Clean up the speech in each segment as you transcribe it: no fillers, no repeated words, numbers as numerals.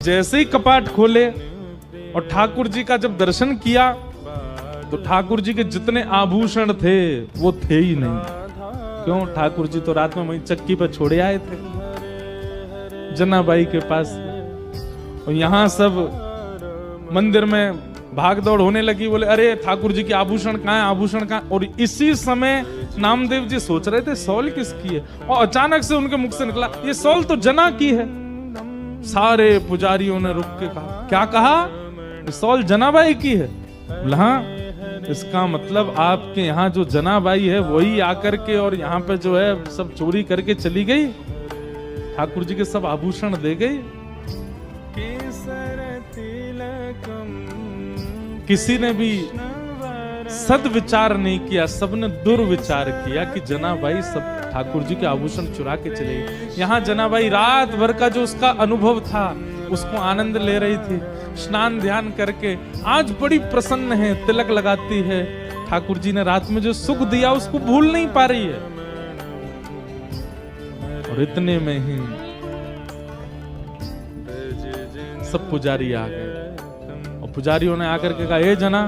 जैसे ही कपाट खोले और ठाकुर जी का जब दर्शन किया तो ठाकुर जी के जितने आभूषण थे वो थे ही नहीं। क्यों? ठाकुर जी तो रात में वहीं चक्की पर छोड़े आए थे जनाबाई के पास। और यहां सब मंदिर में भाग दौड़ होने लगी, बोले अरे ठाकुर जी के आभूषण कहाँ है, आभूषण कहाँ? और इसी समय नामदेव जी सोच रहे थे सॉल किसकी है, और अचानक से उनके मुख से निकला ये सॉल तो जना की है। सारे पुजारियों ने रुक के कहा, क्या कहा? ये सॉल जनाबाई की है? बोला हाँ। इसका मतलब आपके यहाँ जो जनाबाई है वही आकर के और यहाँ पे जो है सब चोरी करके चली गई, ठाकुर जी के सब आभूषण दे गई। किसी ने भी सद्विचार नहीं किया, सबने दुर्विचार किया कि जनाबाई सब ठाकुर जी के आभूषण चुरा के चले गई। यहाँ जनाबाई रात भर का जो उसका अनुभव था उसको आनंद ले रही थी, स्नान ध्यान करके आज बड़ी प्रसन्न है, तिलक लगाती है। ठाकुर जी ने रात में जो सुख दिया उसको भूल नहीं पा रही है। और इतने में ही सब पुजारी आ गए और पुजारियों ने आकर के कहा, ए जना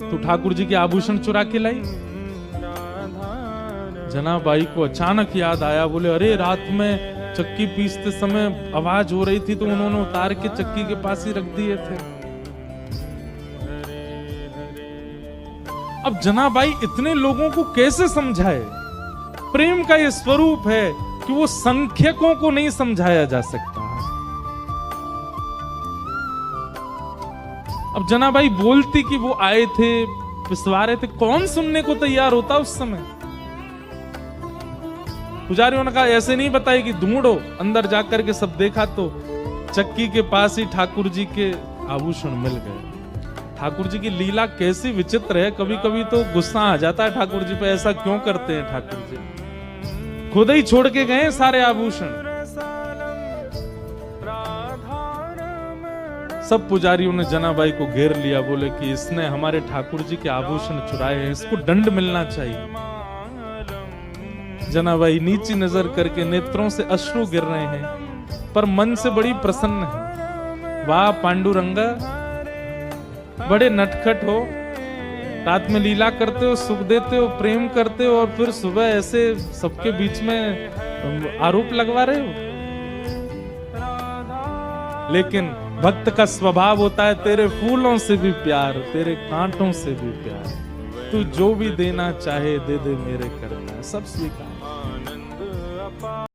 तू ठाकुर जी के आभूषण चुरा के लाई? जनाबाई को अचानक याद आया, बोले अरे रात में चक्की पीसते समय आवाज हो रही थी तो उन्होंने उतार के चक्की के पास ही रख दिए थे। अब जनाबाई इतने लोगों को कैसे समझाए? प्रेम का ये स्वरूप है कि वो संख्यकों को नहीं समझाया जा सकता। अब जनाबाई बोलती कि वो आए थे, पिसवा रहे थे, कौन सुनने को तैयार होता उस समय? पुजारियों ने कहा ऐसे नहीं बताई कि ढूंढो, अंदर जाकर के सब देखा तो चक्की के पास ही ठाकुर जी के आभूषण मिल गए। ठाकुर जी की लीला कैसी विचित्र है, कभी कभी तो गुस्सा आ जाता है ठाकुर जी पे, ऐसा क्यों करते हैं ठाकुर जी? खुद ही छोड़ के गए सारे आभूषण। सब पुजारियों ने जनाबाई को घेर लिया, बोले कि इसने हमारे ठाकुर जी के आभूषण चुराए हैं, इसको दंड मिलना चाहिए। जनाबाई नीची नजर करके नेत्रों से अश्रु गिर रहे हैं पर मन से बड़ी प्रसन्न है। वाह पांडुरंगा, बड़े नटखट हो, रात में लीला करते हो, सुख देते हो, प्रेम करते हो, और फिर सुबह ऐसे सबके बीच में आरोप लगवा रहे हो। लेकिन भक्त का स्वभाव होता है तेरे फूलों से भी प्यार, तेरे कांटों से भी प्यार, तू जो भी देना चाहे दे दे मेरे करना, सब स्वीकार।